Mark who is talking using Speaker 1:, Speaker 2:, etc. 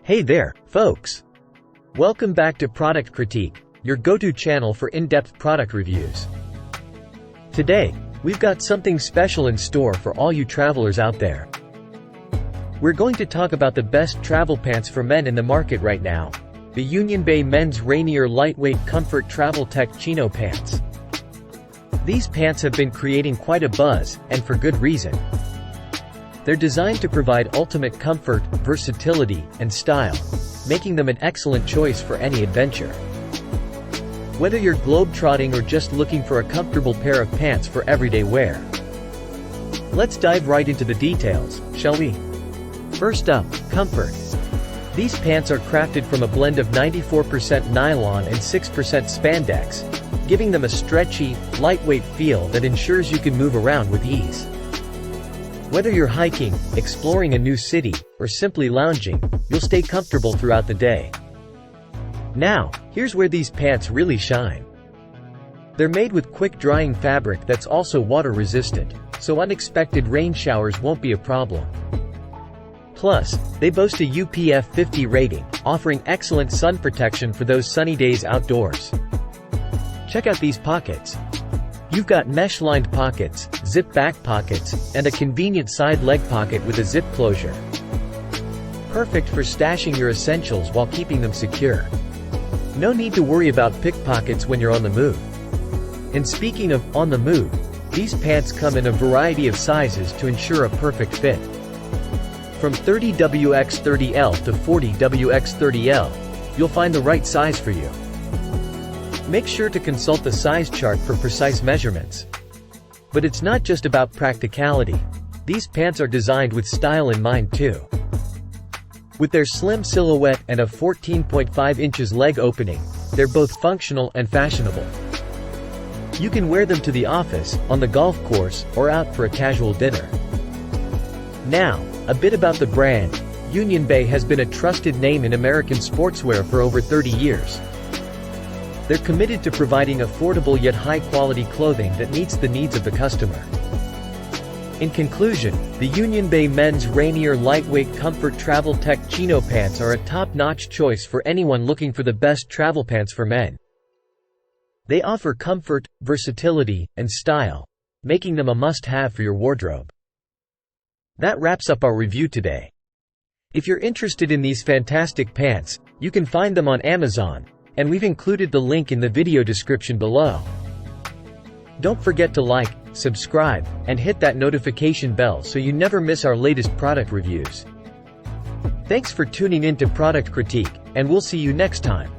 Speaker 1: Hey there, folks! Welcome back to Product Critique, your go-to channel for in-depth product reviews. Today, we've got something special in store for all you travelers out there. We're going to talk about the best travel pants for men in the market right now, the Union Bay Men's Rainier Lightweight Comfort Travel Tech Chino Pants. These pants have been creating quite a buzz, and for good reason. They're designed to provide ultimate comfort, versatility, and style, making them an excellent choice for any adventure. Whether you're globetrotting or just looking for a comfortable pair of pants for everyday wear. Let's dive right into the details, shall we? First up, comfort. These pants are crafted from a blend of 94% nylon and 6% spandex, giving them a stretchy, lightweight feel that ensures you can move around with ease. Whether you're hiking, exploring a new city, or simply lounging, you'll stay comfortable throughout the day. Now, here's where these pants really shine. They're made with quick-drying fabric that's also water-resistant, so unexpected rain showers won't be a problem. Plus, they boast a UPF 50 rating, offering excellent sun protection for those sunny days outdoors. Check out these pockets. You've got mesh-lined pockets, zip-back pockets, and a convenient side leg pocket with a zip closure. Perfect for stashing your essentials while keeping them secure. No need to worry about pickpockets when you're on the move. And speaking of on the move, these pants come in a variety of sizes to ensure a perfect fit. From 30WX30L to 40WX30L, you'll find the right size for you. Make sure to consult the size chart for precise measurements. But it's not just about practicality. These pants are designed with style in mind too. With their slim silhouette and a 14.5 inches leg opening, they're both functional and fashionable. You can wear them to the office, on the golf course, or out for a casual dinner. Now, a bit about the brand. Union Bay has been a trusted name in American sportswear for over 30 years. They're committed to providing affordable yet high-quality clothing that meets the needs of the customer. In conclusion, the Union Bay Men's Rainier Lightweight Comfort Travel Tech Chino Pants are a top-notch choice for anyone looking for the best travel pants for men. They offer comfort, versatility, and style, making them a must-have for your wardrobe. That wraps up our review today. If you're interested in these fantastic pants, you can find them on Amazon, and we've included the link in the video description below. Don't forget to like, subscribe, and hit that notification bell so you never miss our latest product reviews. Thanks for tuning in to Product Critique, and we'll see you next time.